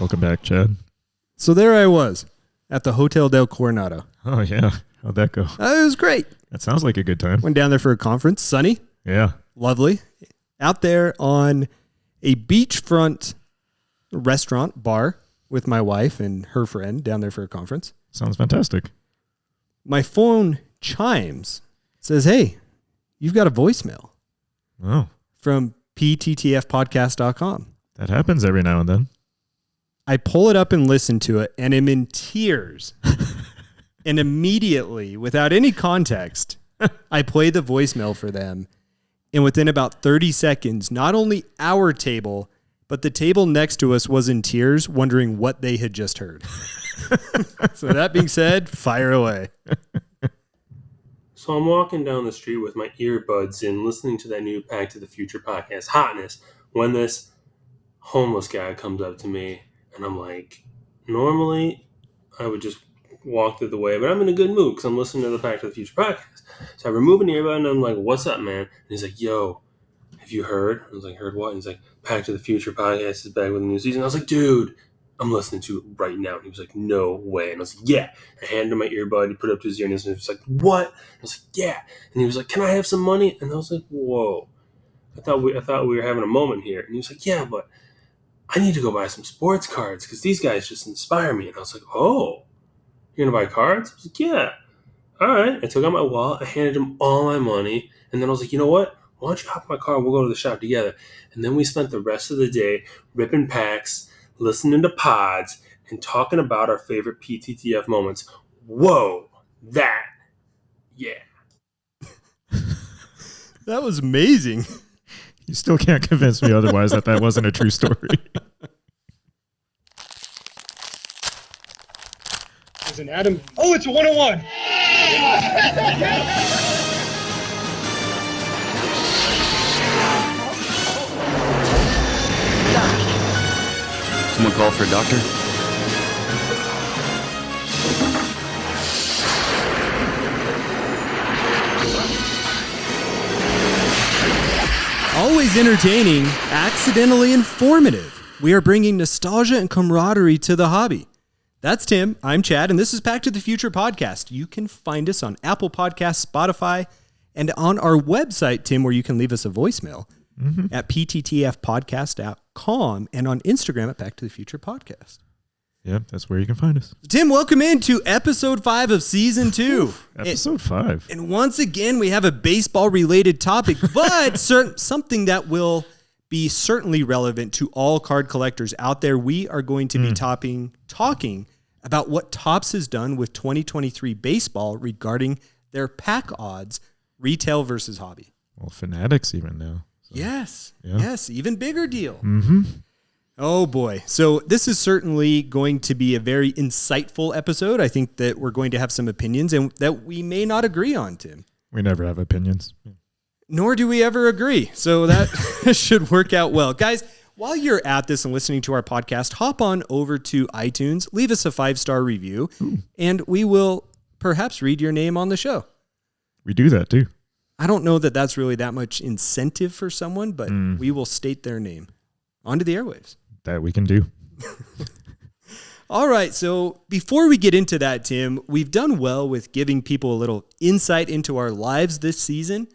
Welcome back, Chad. So there I was at the Hotel del Coronado. Oh, yeah. How'd that go? It was great. That sounds like a good time. Went down there for a conference. Sunny. Yeah. Lovely. Out there on a beachfront restaurant bar with my wife and her friend down there for a conference. Sounds fantastic. My phone chimes. It says, hey, you've got a voicemail. Oh. From packtothefuturepodcast.com. That happens every now and then. I pull it up and listen to it, and I'm in tears. And immediately, without any context, I play the voicemail for them. And within about 30 seconds, not only our table, but the table next to us was in tears, wondering what they had just heard. So that being said, fire away. So I'm walking down the street with my earbuds in, listening to that new Pack to the Future podcast, Hotness, when this homeless guy comes up to me, and I'm like, normally I would just walk through the way, but I'm in a good mood because I'm listening to the Pack to the Future podcast. So I remove an earbud, and I'm like, what's up, man? And he's like, yo, have you heard? I was like, heard what? And he's like, Pack to the Future podcast is back with a new season. I was like, dude, I'm listening to it right now. And he was like, no way. And I was like, yeah. I handed him my earbud. He put it up to his ear, and he was like, what? And I was like, yeah. And he was like, can I have some money? And I was like, whoa. I thought we were having a moment here. And he was like, yeah, but I need to go buy some sports cards because these guys just inspire me. And I was like, oh, you're going to buy cards? I was like, yeah. All right. I took out my wallet. I handed him all my money. And then I was like, you know what? Why don't you hop in my car and we'll go to the shop together? And then we spent the rest of the day ripping packs, listening to pods, and talking about our favorite PTTF moments. Whoa. Yeah. That was amazing. You still can't convince me otherwise that wasn't a true story. There's an Adam. Oh, it's a 101. Someone call for a doctor? Always entertaining, accidentally informative. We are bringing nostalgia and camaraderie to the hobby. That's Tim. I'm Chad, and this is Pack to the Future podcast. You can find us on Apple Podcasts, Spotify, and on our website, Tim, where you can leave us a voicemail at pttfpodcast.com and on Instagram at Pack to the Future Podcast. Yeah, that's where you can find us. Tim, welcome into episode 5 of season 2. Episode 5. And once again, we have a baseball-related topic, but something that will be certainly relevant to all card collectors out there. We are going to be talking about what Topps has done with 2023 baseball regarding their pack odds, retail versus hobby. Well, Fanatics even now. So, yes, yeah. Yes, even bigger deal. Mm-hmm. Oh boy. So this is certainly going to be a very insightful episode. I think that we're going to have some opinions and that we may not agree on, Tim. We never have opinions. Nor do we ever agree. So that should work out well. Guys, while you're at this and listening to our podcast, hop on over to iTunes, leave us a 5-star review, and we will perhaps read your name on the show. We do that too. I don't know that that's really that much incentive for someone, but we will state their name onto the airwaves. That we can do. All right, so before we get into that, Tim, we've done well with giving people a little insight into our lives this season.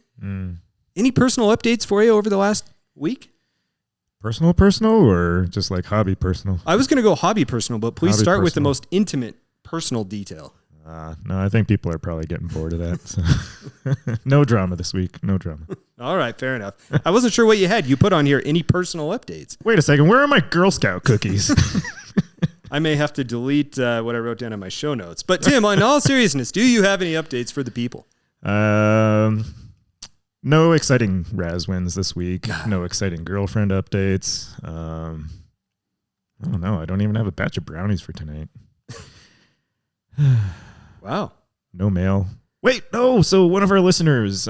Any personal updates for you over the last week? Personal, or just like hobby personal? I was going to go hobby personal, but please Hobby start with the personal. most intimate personal detail. No, I think people are probably getting bored of that. So. No drama this week. No drama. All right, fair enough. I wasn't sure what you had. You put on here any personal updates. Wait a second. Where are my Girl Scout cookies? I may have to delete what I wrote down in my show notes. But Tim, in all seriousness, do you have any updates for the people? No exciting Raz wins this week. No exciting girlfriend updates. I don't know. I don't even have a batch of brownies for tonight. Wow. No mail. Wait, no. So one of our listeners,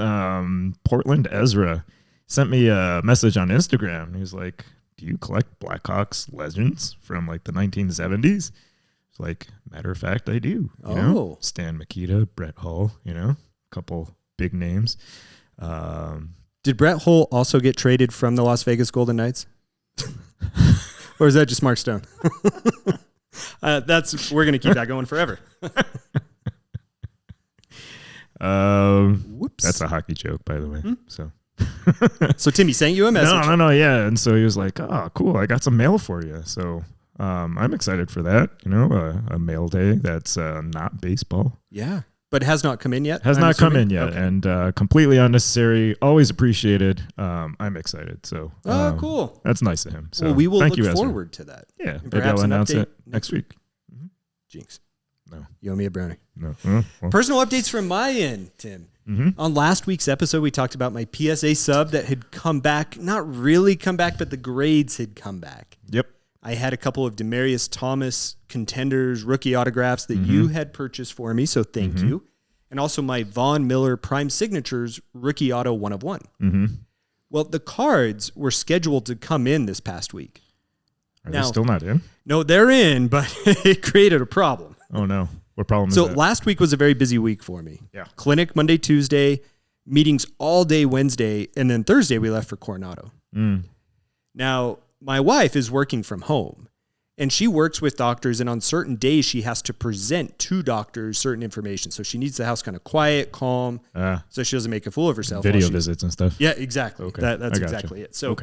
Portland Ezra, sent me a message on Instagram. He was like, do you collect Blackhawks legends from like the 1970s? It's like, matter of fact, I do. You know? Stan Mikita, Brett Hull, a couple big names. Did Brett Hull also get traded from the Las Vegas Golden Knights? Or is that just Mark Stone? We're going to keep that going forever. Whoops. That's a hockey joke, by the way. So. So Timmy sent you a message. No, yeah. And so he was like, "Oh, cool! I got some mail for you." So I'm excited for that. A mail day that's not baseball. Yeah, but has not come in yet. Has not come in yet, and completely unnecessary. Always appreciated. I'm excited. So cool. That's nice of him. So well, we will thank look you, forward to that. Yeah, maybe I'll announce it next week. Jinx. No, you owe me a brownie. No. Personal updates from my end, Tim. On last week's episode, we talked about my PSA sub that had come back. Not really come back, but the grades had come back. Yep. I had a couple of Demarius Thomas Contenders rookie autographs that you had purchased for me, so thank you. And also my Von Miller Prime Signatures rookie auto 1 of 1. Well, the cards were scheduled to come in this past week. Are they still not in? No, they're in, but it created a problem. Oh, no. What problem is So that? last week was a very busy week for me. Yeah. Clinic Monday, Tuesday, meetings all day Wednesday, and then Thursday we left for Coronado. Now, my wife is working from home, and she works with doctors, and on certain days she has to present to doctors certain information. So she needs the house kind of quiet, calm, so she doesn't make a fool of herself. Video visits and stuff. Yeah, exactly. Okay. That's exactly it. So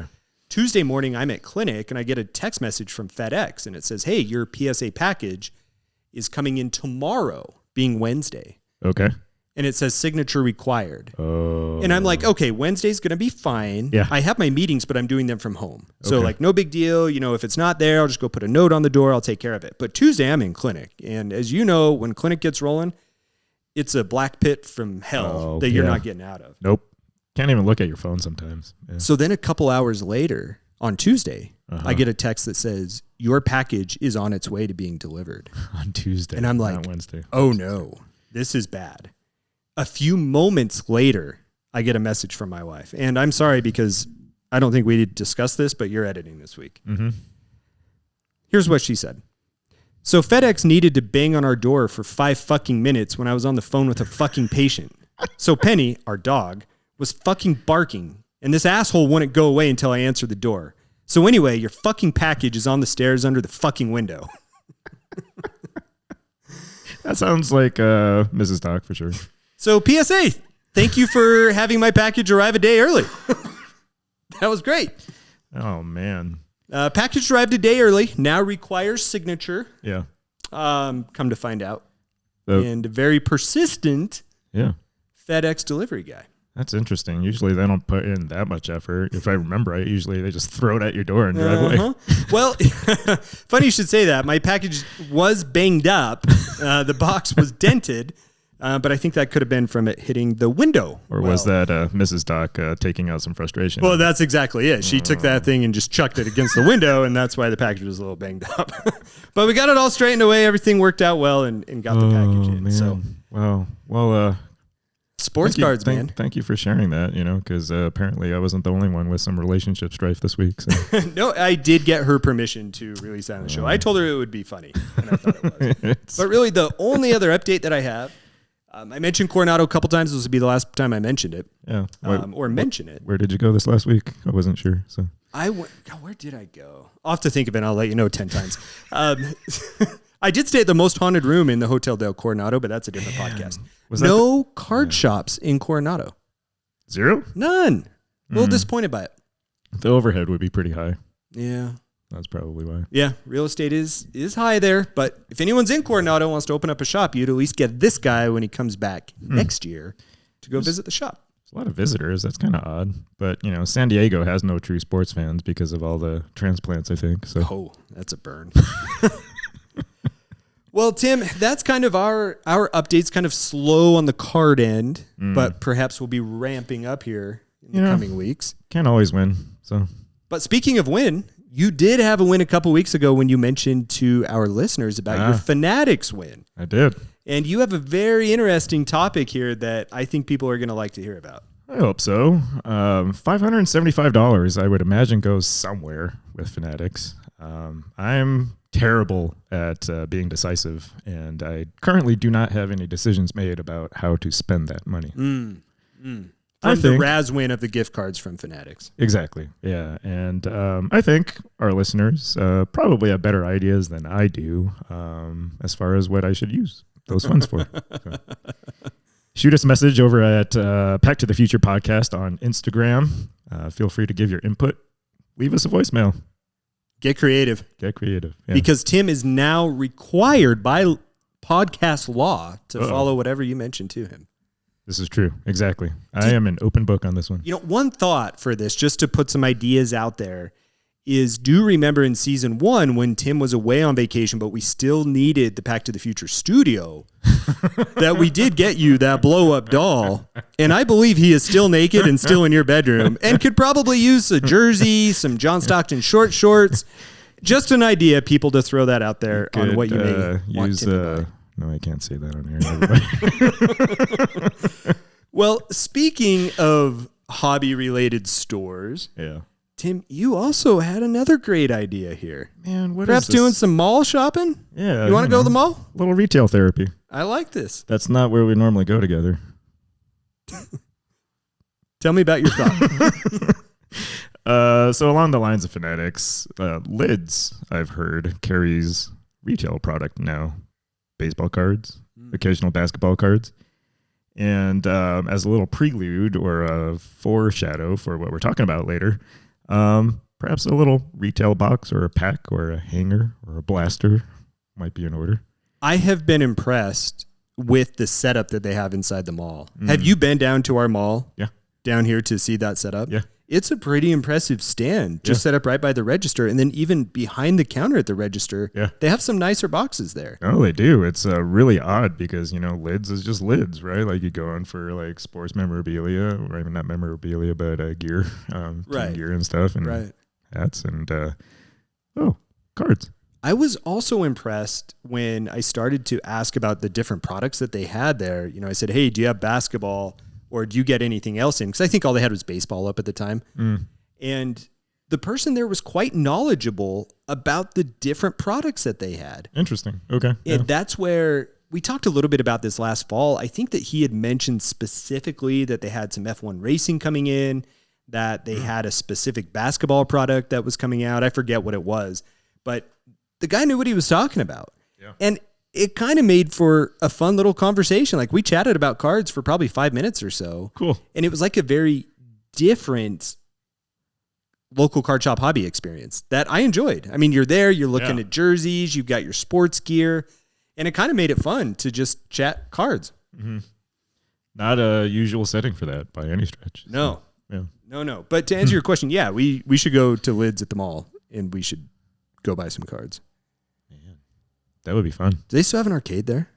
Tuesday morning I'm at clinic, and I get a text message from FedEx, and it says, "Hey, your PSA package is coming in tomorrow, being Wednesday." Okay. And it says signature required. Oh. And I'm like, okay, Wednesday's going to be fine. Yeah. I have my meetings, but I'm doing them from home. So like, no big deal. If it's not there, I'll just go put a note on the door. I'll take care of it. But Tuesday I'm in clinic. And as you know, when clinic gets rolling, it's a black pit from hell that you're not getting out of. Nope. Can't even look at your phone sometimes. Yeah. So then a couple hours later on Tuesday, I get a text that says, your package is on its way to being delivered. On Tuesday. And I'm like, not Wednesday. Oh no, this is bad. A few moments later, I get a message from my wife. And I'm sorry because I don't think we discussed this, but you're editing this week. Here's what she said. So FedEx needed to bang on our door for 5 fucking minutes when I was on the phone with a fucking patient. So Penny, our dog, was fucking barking. And this asshole wouldn't go away until I answered the door. So anyway, your fucking package is on the stairs under the fucking window. That sounds like Mrs. Doc for sure. So PSA, thank you for having my package arrive a day early. That was great. Oh, man. Package arrived a day early. Now requires signature. Yeah. Come to find out. And a very persistent FedEx delivery guy. That's interesting. Usually they don't put in that much effort. If I remember right, usually they just throw it at your door and drive away. Well, funny you should say that. My package was banged up. The box was dented. But I think that could have been from it hitting the window. Or was that Mrs. Doc taking out some frustration? Well, that's exactly it. She took that thing and just chucked it against the window, and that's why the package was a little banged up. But we got it all straightened away. Everything worked out well and got the package in. Man. So, wow. Well, sports cards, man. Thank you for sharing that, because apparently I wasn't the only one with some relationship strife this week. So. No, I did get her permission to release that on the show. I told her it would be funny, and I thought it was. But really, the only other update that I have, I mentioned Coronado a couple times. This would be the last time I mentioned it. Yeah. Mention it. Where did you go this last week? I wasn't sure. So where did I go? I'll have to think of it. I'll let you know 10 times. I did stay at the most haunted room in the Hotel del Coronado, but that's a different podcast. No card shops in Coronado. Zero? None. A little disappointed by it. The overhead would be pretty high. Yeah. That's probably why. Yeah, real estate is high there. But if anyone's in Coronado and wants to open up a shop, you'd at least get this guy when he comes back next year to go visit the shop. There's a lot of visitors. That's kind of odd. But, San Diego has no true sports fans because of all the transplants, I think. So. Oh, that's a burn. Well, Tim, that's kind of our updates, kind of slow on the card end, but perhaps we'll be ramping up here in the coming weeks. Can't always win. So. But speaking of win, you did have a win a couple weeks ago when you mentioned to our listeners about your Fanatics win. I did. And you have a very interesting topic here that I think people are going to like to hear about. I hope so. $575, I would imagine, goes somewhere with Fanatics. I'm terrible at being decisive, and I currently do not have any decisions made about how to spend that money. From the Raz win of the gift cards from Fanatics. Exactly. Yeah. And I think our listeners probably have better ideas than I do as far as what I should use those funds for. So. Shoot us a message over at Pack to the Future Podcast on Instagram. Feel free to give your input. Leave us a voicemail. Get creative. Get creative. Yeah. Because Tim is now required by podcast law to follow whatever you mentioned to him. This is true. Exactly. I am an open book on this one. You know, one thought for this, just to put some ideas out there, is do remember in season 1 when Tim was away on vacation, but we still needed the Pack to the Future studio, that we did get you that blow-up doll. And I believe he is still naked and still in your bedroom and could probably use a jersey, some John Stockton shorts. Just an idea, people, to throw that out there on what you may want Tim to buy. No, I can't say that on air. Well, speaking of hobby-related stores, yeah, Tim, you also had another great idea here. Man, perhaps doing some mall shopping? Yeah. You want to go to the mall? A little retail therapy. I like this. That's not where we normally go together. Tell me about your thought. So along the lines of Fanatics, Lids, I've heard, carries retail product now. Baseball cards, occasional basketball cards. And as a little prelude or a foreshadow for what we're talking about later, perhaps a little retail box or a pack or a hanger or a blaster might be in order. I have been impressed with the setup that they have inside the mall. Have you been down to our mall? Yeah. Down here to see that setup? Yeah. It's a pretty impressive stand, just set up right by the register. And then even behind the counter at the register, they have some nicer boxes there. Oh, they do. It's really odd because, you know, Lids is just Lids, right? Like you go on for like sports memorabilia, or even not memorabilia, but gear, team gear and stuff, and hats and, cards. I was also impressed when I started to ask about the different products that they had there. You know, I said, hey, do you have basketball? Or do you get anything else in? Because I think all they had was baseball up at the time. And the person there was quite knowledgeable about the different products that they had. Interesting. Okay. And that's where we talked a little bit about this last fall. I think that he had mentioned specifically that they had some F1 racing coming in, that they had a specific basketball product that was coming out. I forget what it was. But the guy knew what he was talking about. Yeah. And it kind of made for a fun little conversation. Like we chatted about cards for probably 5 minutes or so. Cool. And it was like a very different local card shop hobby experience that I enjoyed. I mean, you're there, you're looking at jerseys, you've got your sports gear, and it kind of made it fun to just chat cards. Mm-hmm. Not a usual setting for that by any stretch. No. So, No. But to answer your question, yeah, we should go to Lids at the mall and we should go buy some cards. That would be fun. Do they still have an arcade there?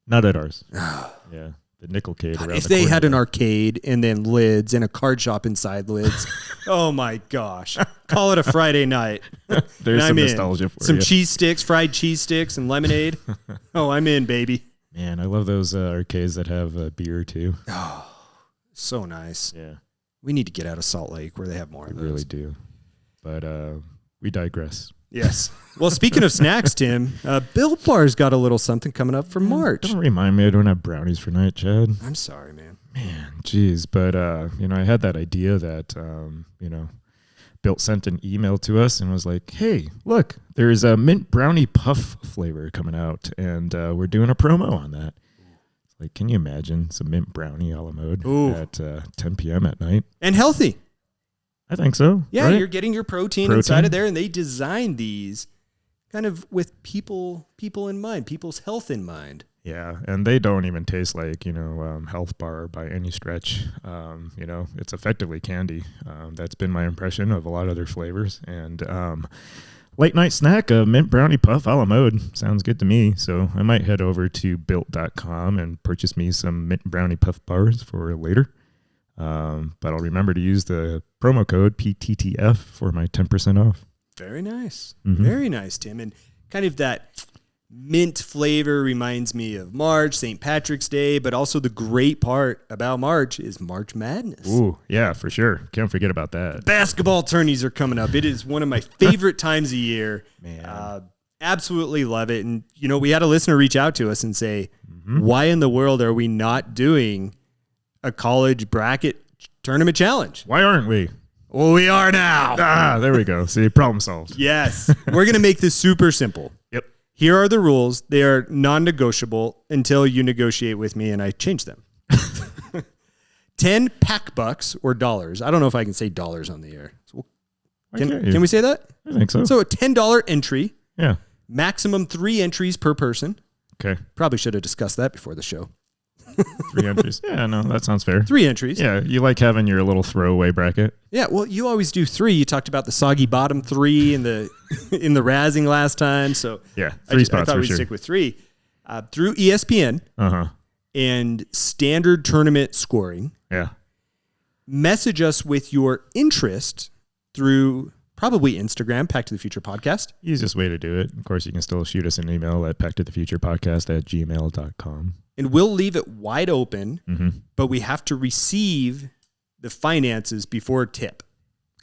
Not at ours. Yeah. The Nickelcade. God, if they had an arcade and then Lids and a card shop inside Lids, oh my gosh. Call it a Friday night. There's some nostalgia for some you. Cheese sticks, fried cheese sticks, and lemonade. Oh, I'm in, baby. Man, I love those arcades that have beer too. Oh, so nice. Yeah. We need to get out of Salt Lake where they have more of those. We really do. But we digress. Yes. Well, speaking of snacks, Tim, Built Bar's got a little something coming up for March. Don't remind me I don't have brownies for night, Chad. I'm sorry, man. Man, geez. But, you know, I had that idea that, you know, Built sent an email to us and was like, hey, look, there's a mint brownie puff flavor coming out, and we're doing a promo on that. Like, can you imagine some mint brownie a la mode at 10 p.m. at night? And healthy. I think so. Yeah, right? You're getting your protein inside of there, and they designed these kind of with people in mind, people's health in mind. Yeah, and they don't even taste like, you know, health bar by any stretch. You know, it's effectively candy. That's been my impression of a lot of their flavors. And late night snack, a mint brownie puff a la mode. Sounds good to me. So I might head over to built.com and purchase me some mint brownie puff bars for later. But I'll remember to use the promo code PTTF for my 10% off. Very nice. Mm-hmm. Very nice, Tim. And kind of that mint flavor reminds me of March, St. Patrick's Day, but also the great part about March is March Madness. Ooh, yeah, for sure. Can't forget about that. Basketball tourneys are coming up. It is one of my favorite times of year. Man. Absolutely love it. And, you know, we had a listener reach out to us and say, why in the world are we not doing a college bracket tournament challenge. Why aren't we? Well, we are now. There we go. See, problem solved. Yes. We're going to make this super simple. Yep. Here are the rules. They are non-negotiable until you negotiate with me and I change them. 10 pack bucks or dollars. I don't know if I can say dollars on the air. So can we say that? I think so. So a $10 entry. Yeah. Maximum 3 entries per person. Okay. Probably should have discussed that before the show. 3 entries. Yeah, no, that sounds fair. 3 entries. Yeah, you like having your little throwaway bracket. Yeah, well, you always do 3. You talked about the soggy bottom 3 in the razzing last time. So yeah, 3 spots I thought for we'd sure. stick with 3. Through ESPN and standard tournament scoring. Yeah. Message us with your interest through probably Instagram, Pack to the Future Podcast. Easiest way to do it. Of course, you can still shoot us an email at packtothefuturepodcast@gmail.com. And we'll leave it wide open, but we have to receive the finances before tip.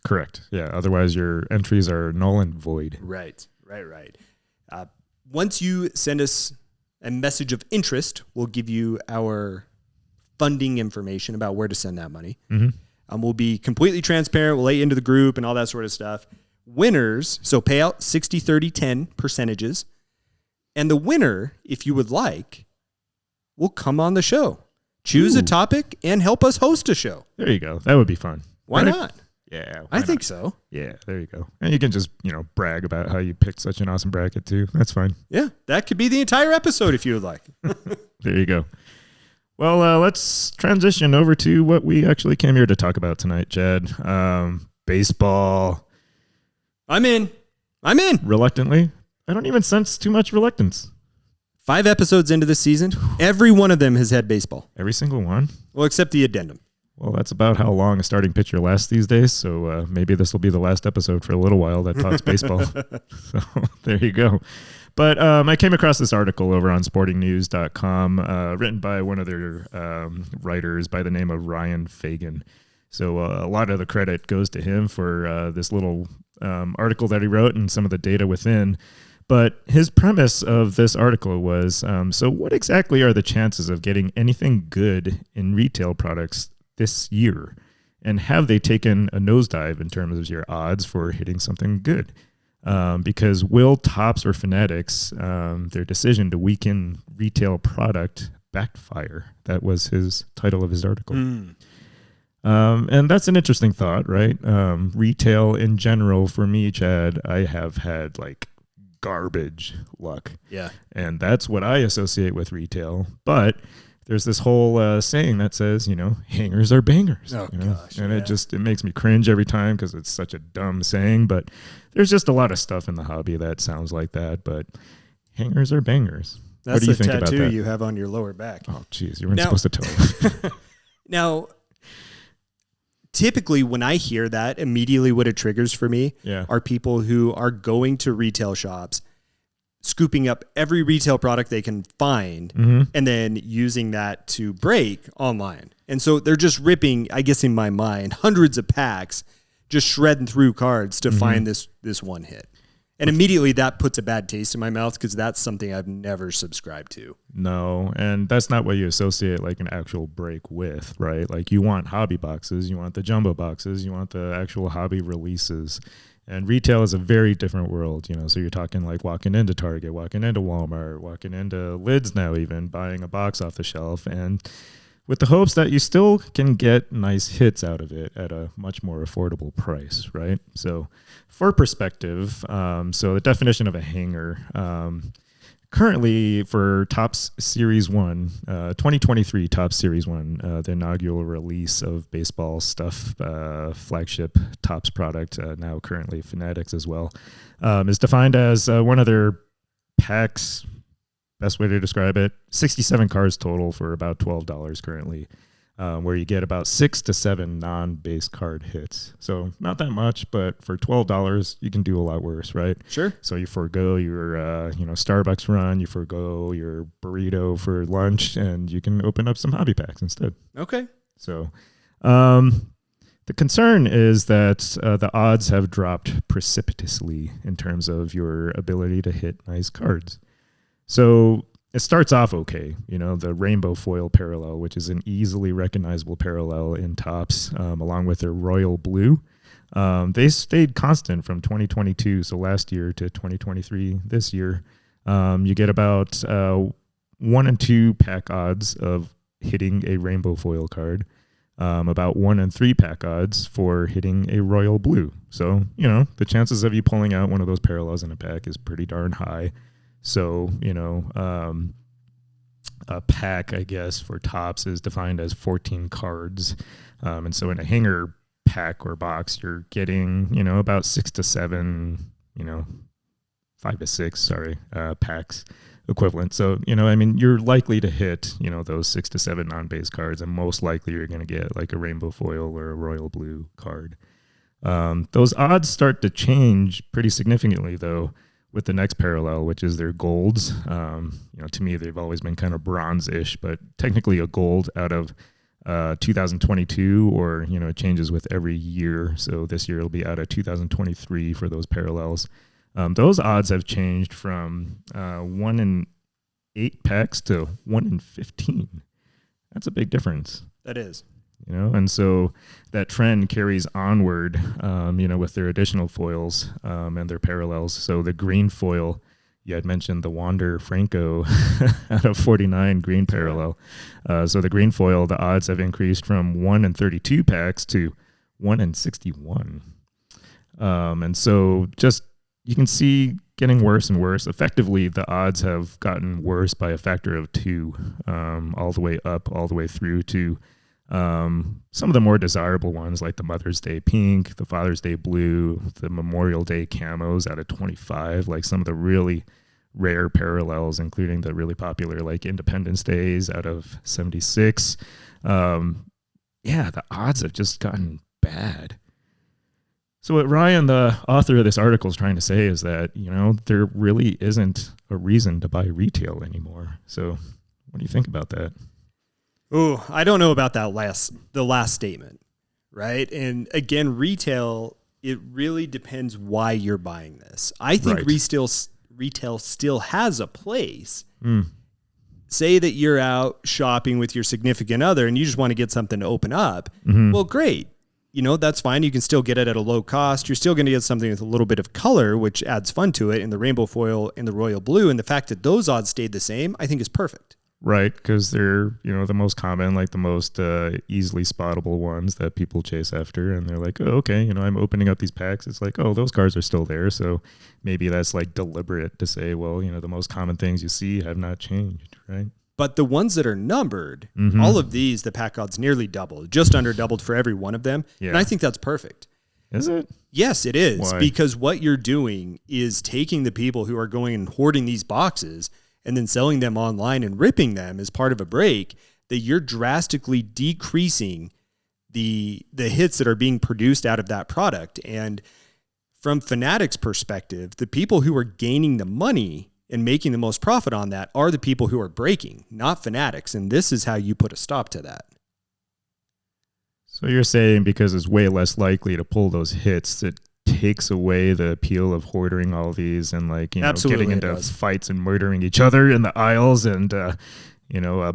Correct. Yeah. Otherwise, your entries are null and void. Right. Once you send us a message of interest, we'll give you our funding information about where to send that money. We'll be completely transparent. We'll let you into the group and all that sort of stuff. Winners, so payout 60, 30, 10 percentages. And the winner, if you would like, will come on the show. Choose a topic and help us host a show. There you go. That would be fun. Why not? Yeah. I think so. Yeah, there you go. And you can just, brag about how you picked such an awesome bracket too. That's fine. Yeah, that could be the entire episode if you would like. There you go. Well, let's transition over to what we actually came here to talk about tonight, Chad. Baseball. I'm in. Reluctantly. I don't even sense too much reluctance. 5 episodes into the season, every one of them has had baseball. Every single one? Well, except the addendum. Well, that's about how long a starting pitcher lasts these days. So maybe this will be the last episode for a little while that talks baseball. So there you go. But I came across this article over on sportingnews.com written by one of their writers by the name of Ryan Fagan. So a lot of the credit goes to him for this little article that he wrote and some of the data within. But his premise of this article was, so what exactly are the chances of getting anything good in retail products this year? And have they taken a nosedive in terms of your odds for hitting something good? Because will Topps or Fanatics, their decision to weaken retail product backfire? That was his title of his article. And that's an interesting thought, right? Retail in general, for me, Chad, I have had garbage luck. Yeah. And that's what I associate with retail. But there's this whole saying that says, hangers are bangers. Oh, gosh. And it makes me cringe every time because it's such a dumb saying. But there's just a lot of stuff in the hobby that sounds like that. But hangers are bangers. That's what do you the think about tattoo that? you have on your lower back. Oh, geez. You weren't supposed to tell me. Now, typically when I hear that, immediately what it triggers for me are people who are going to retail shops, scooping up every retail product they can find, and then using that to break online. And so they're just ripping, I guess in my mind, hundreds of packs, just shredding through cards to find this one hit. And immediately that puts a bad taste in my mouth because that's something I've never subscribed to. No, and that's not what you associate an actual break with, right? You want hobby boxes, you want the jumbo boxes, you want the actual hobby releases. And retail is a very different world, so you're talking walking into Target, walking into Walmart, walking into Lids now even, buying a box off the shelf, and with the hopes that you still can get nice hits out of it at a much more affordable price, right? So for perspective, so the definition of a hanger, currently for Topps Series 1, 2023 Topps Series 1, the inaugural release of baseball stuff, flagship Topps product, now currently Fanatics as well, is defined as one of their packs. Best way to describe it, 67 cards total for about $12 currently, where you get about 6 to 7 non-base card hits. So not that much, but for $12, you can do a lot worse, right? Sure. So you forego your, Starbucks run, you forego your burrito for lunch, and you can open up some hobby packs instead. Okay. So the concern is that the odds have dropped precipitously in terms of your ability to hit nice cards. So it starts off okay. The rainbow foil parallel, which is an easily recognizable parallel in tops, along with their royal blue. They stayed constant from 2022, so last year, to 2023 this year. You get about 1 and 2 pack odds of hitting a rainbow foil card, about 1 and 3 pack odds for hitting a royal blue. So, the chances of you pulling out one of those parallels in a pack is pretty darn high. So, a pack, I guess, for tops is defined as 14 cards. And so in a hanger pack or box, you're getting, about 6 to 7, 5 to 6, packs equivalent. So, you're likely to hit, those 6 to 7 non-base cards, and most likely you're going to get like a rainbow foil or a royal blue card. Those odds start to change pretty significantly, though, with the next parallel, which is their golds. To me, they've always been kind of bronze-ish, but technically a gold out of 2022, or, it changes with every year. So this year it'll be out of 2023 for those parallels. Those odds have changed from 1 in 8 packs to 1 in 15. That's a big difference. That is. And so that trend carries onward, with their additional foils and their parallels. So the green foil, you had mentioned the Wander Franco out of 49 green parallel. So the green foil, the odds have increased from 1 in 32 packs to 1 in 61. And so just, you can see getting worse and worse. Effectively, the odds have gotten worse by a factor of 2, all the way up, all the way through to some of the more desirable ones, like the Mother's Day pink, the Father's Day blue, the Memorial Day camos out of 25, like some of the really rare parallels, including the really popular like Independence Days out of 76. The odds have just gotten bad. So what Ryan, the author of this article, is trying to say is that, there really isn't a reason to buy retail anymore. So what do you think about that? Oh, I don't know about the last statement, right? And again, retail, it really depends why you're buying this. I think retail still has a place. Say that you're out shopping with your significant other and you just want to get something to open up. Mm-hmm. Well, great. That's fine. You can still get it at a low cost. You're still going to get something with a little bit of color, which adds fun to it, in the rainbow foil and the royal blue. And the fact that those odds stayed the same, I think is perfect. Right, because they're, the most common, like the most easily spottable ones that people chase after. And they're like, oh, okay, I'm opening up these packs. It's like, oh, those cards are still there. So maybe that's like deliberate to say, well, the most common things you see have not changed, right? But the ones that are numbered, all of these, the pack odds nearly doubled, just under doubled for every one of them. Yeah. And I think that's perfect. Is it? Yes, it is. Why? Because what you're doing is taking the people who are going and hoarding these boxes and then selling them online and ripping them as part of a break, that you're drastically decreasing the hits that are being produced out of that product. And from Fanatics' perspective, the people who are gaining the money and making the most profit on that are the people who are breaking, not Fanatics. And this is how you put a stop to that. So you're saying because it's way less likely to pull those hits, that takes away the appeal of hoarding all these and getting into fights and murdering each other in the aisles and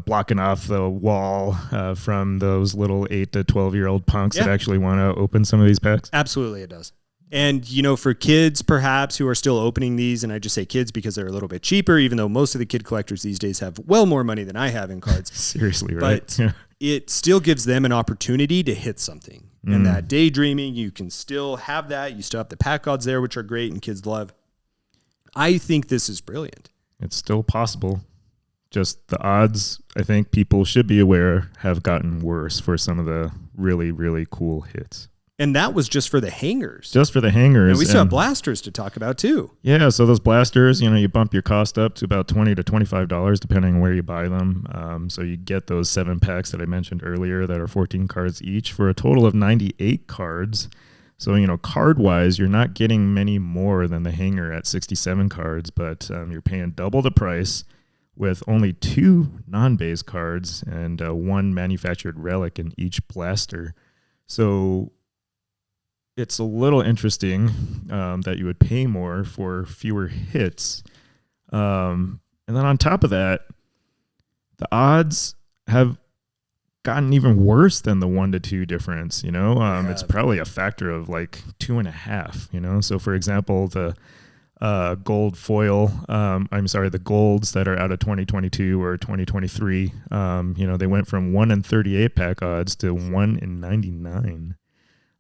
blocking off the wall from those little 8 to 12-year-old punks that actually want to open some of these packs? Absolutely, it does. And, for kids perhaps who are still opening these, and I just say kids because they're a little bit cheaper, even though most of the kid collectors these days have well more money than I have in cards. Seriously, right? But it still gives them an opportunity to hit something. And that daydreaming, you can still have that. You still have the pack odds there, which are great and kids love. I think this is brilliant. It's still possible. Just the odds, I think people should be aware, have gotten worse for some of the really, really cool hits. And that was just for the hangers. Just for the hangers. And we still have blasters to talk about too. Yeah, so those blasters, you bump your cost up to about $20 to $25 depending on where you buy them. So you get those 7 packs that I mentioned earlier that are 14 cards each for a total of 98 cards. So, card-wise, you're not getting many more than the hanger at 67 cards, but you're paying double the price with only 2 non-base cards and 1 manufactured relic in each blaster. So it's a little interesting that you would pay more for fewer hits. And then on top of that, the odds have gotten even worse than the 1 to 2 difference. It's probably a factor of like 2.5. So for example, the gold foil, the golds that are out of 2022 or 2023, they went from 1 in 38 pack odds to 1 in 99.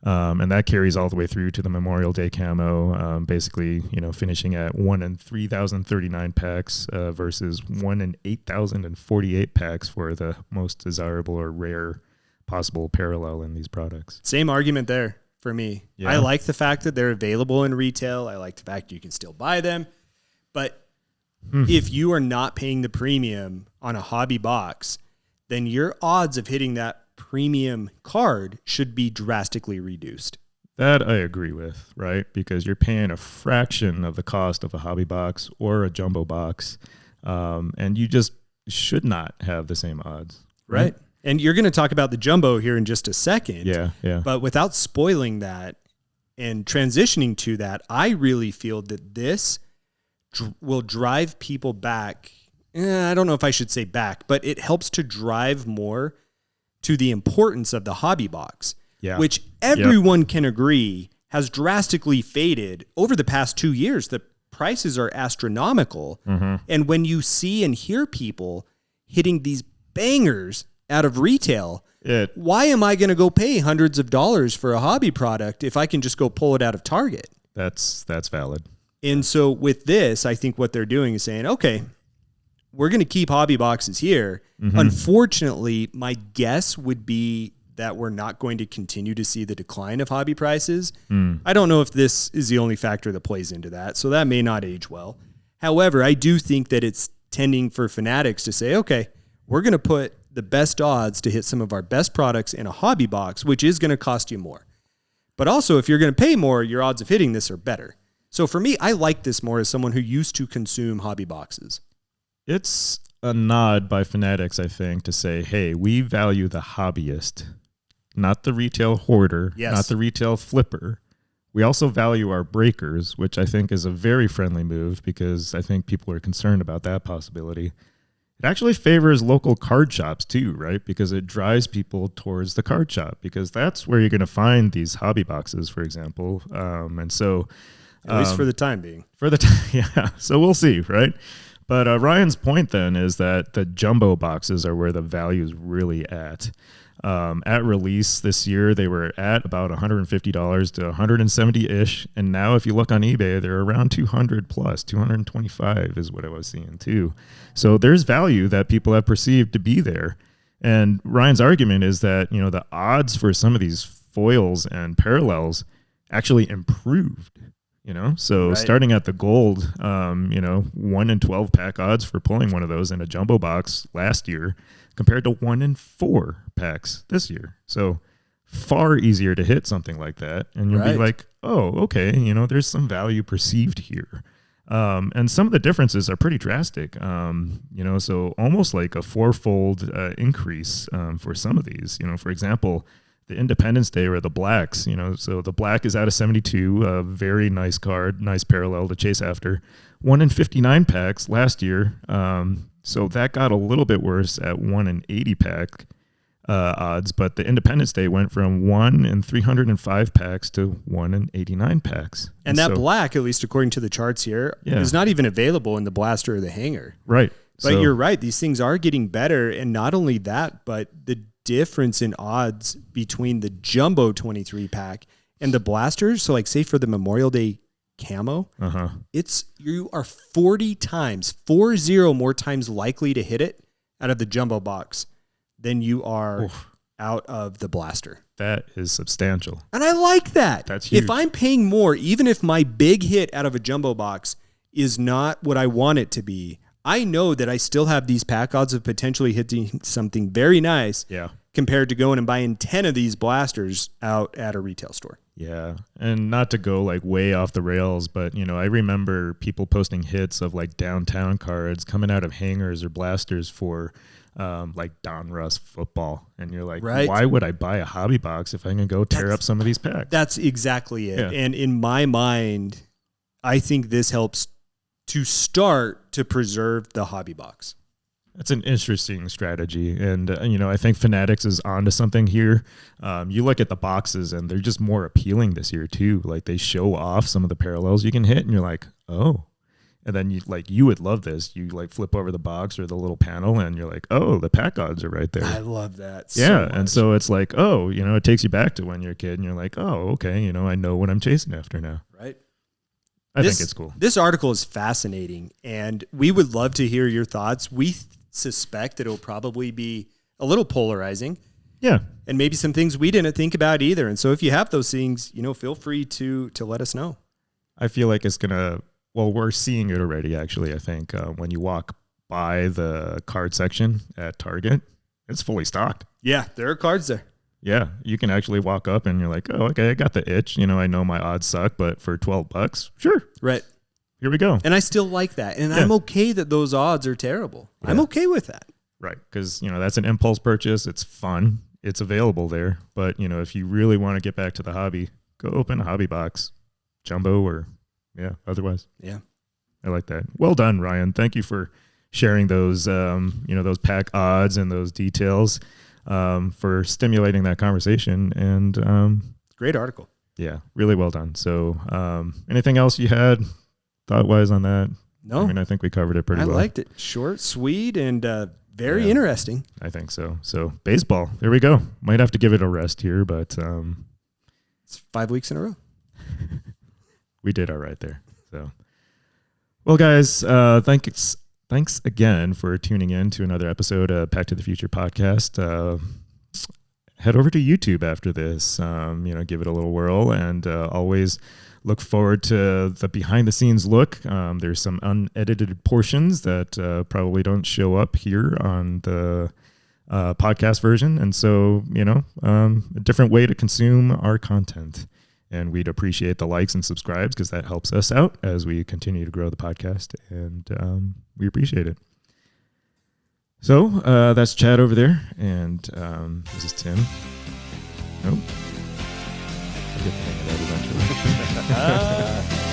And that carries all the way through to the Memorial Day camo, basically, finishing at 1 in 3,039 packs versus 1 in 8,048 packs for the most desirable or rare possible parallel in these products. Same argument there for me. Yeah. I like the fact that they're available in retail. I like the fact you can still buy them. But if you are not paying the premium on a hobby box, then your odds of hitting that premium card should be drastically reduced. That I agree with, right? Because you're paying a fraction of the cost of a hobby box or a jumbo box, and you just should not have the same odds. Right. And you're going to talk about the jumbo here in just a second. Yeah. But without spoiling that and transitioning to that, I really feel that this will drive people back. I don't know if I should say back, but it helps to drive more to the importance of the hobby box, which everyone can agree has drastically faded over the past 2 years. The prices are astronomical. And when you see and hear people hitting these bangers out of retail, why am I going to go pay hundreds of dollars for a hobby product if I can just go pull it out of Target? That's valid. And so with this, I think what they're doing is saying, okay, we're going to keep hobby boxes here. Unfortunately, my guess would be that we're not going to continue to see the decline of hobby prices. I don't know if this is the only factor that plays into that, so that may not age well. However, I do think that it's tending for Fanatics to say, okay, we're going to put the best odds to hit some of our best products in a hobby box, which is going to cost you more. But also, if you're going to pay more, your odds of hitting this are better. So for me, I like this more as someone who used to consume hobby boxes. It's a nod by Fanatics, I think, to say, hey, we value the hobbyist, not the retail hoarder, not the retail flipper. We also value our breakers, which I think is a very friendly move because I think people are concerned about that possibility. It actually favors local card shops too, right? Because it drives people towards the card shop because that's where you're going to find these hobby boxes, for example. And so... At least for the time being. So we'll see, right? But Ryan's point then is that the jumbo boxes are where the value is really at. At release this year, they were at about $150 to $170-ish. And now if you look on eBay, they're around 200 plus, 225 is what I was seeing too. So there's value that people have perceived to be there. And Ryan's argument is that, the odds for some of these foils and parallels actually improved. Starting at the gold, 1 in 12 pack odds for pulling one of those in a jumbo box last year compared to 1 in 4 packs this year. So far easier to hit something like that. And you'll be like, oh, okay, there's some value perceived here. And some of the differences are pretty drastic, so almost like a 4-fold increase for some of these. For example, the Independence Day or the blacks, so the black is out of 72, a very nice card, nice parallel to chase after. 1 in 59 packs last year, so that got a little bit worse at 1 in 80 pack odds, but the Independence Day went from 1 in 305 packs to 1 in 89 packs. And that black, at least according to the charts here, is not even available in the blaster or the hanger. Right. But you're right, these things are getting better, and not only that, but the difference in odds between the jumbo 23 pack and the blasters. So like say for the Memorial Day camo, you are 40 more times likely to hit it out of the jumbo box than you are out of the blaster. That is substantial. And I like that. That's huge. If I'm paying more, even if my big hit out of a jumbo box is not what I want it to be, I know that I still have these pack odds of potentially hitting something very nice compared to going and buying 10 of these blasters out at a retail store. Yeah. And not to go like way off the rails, but I remember people posting hits of like downtown cards coming out of hangers or blasters for like Don Russ football. And you're like, why would I buy a hobby box if I can go tear up some of these packs? That's exactly it. Yeah. And in my mind, I think this helps to start to preserve the hobby box. That's an interesting strategy. And, I think Fanatics is onto something here. You look at the boxes and they're just more appealing this year too. Like they show off some of the parallels you can hit and you're like, oh. And then you would love this. You like flip over the box or the little panel and you're like, oh, the pack odds are right there. I love that. Yeah. And so it's like, oh, it takes you back to when you're a kid and you're like, oh, okay. I know what I'm chasing after now. Right. I think it's cool. This article is fascinating and we would love to hear your thoughts. We suspect that it'll probably be a little polarizing. Yeah. And maybe some things we didn't think about either. And so if you have those things, feel free to let us know. I feel like it's going to, we're seeing it already, actually. I think when you walk by the card section at Target, it's fully stocked. Yeah, there are cards there. Yeah, you can actually walk up and you're like, oh, okay, I got the itch. I know my odds suck, but for $12, sure. Right. Here we go. And I still like that. And I'm okay that those odds are terrible. Yeah. I'm okay with that. Right. Because, that's an impulse purchase. It's fun. It's available there. But, if you really want to get back to the hobby, go open a hobby box, jumbo or, otherwise. Yeah. I like that. Well done, Ryan. Thank you for sharing those, those pack odds and those details for stimulating that conversation. And great article. Yeah, really well done. So anything else you had thought-wise on that? No. I think we covered it pretty well. I liked it. Short, sweet, and very interesting. I think so. So baseball, there we go. Might have to give it a rest here, but it's 5 weeks in a row. We did all right there. So, well, guys, thanks again for tuning in to another episode of Pack to the Future podcast. Head over to YouTube after this, give it a little whirl, and always look forward to the behind the scenes look. There's some unedited portions that probably don't show up here on the podcast version. And so, a different way to consume our content. And we'd appreciate the likes and subscribes because that helps us out as we continue to grow the podcast. And we appreciate it. So that's Chad over there. And this is Tim. Nope. I'll get the hang of that eventually.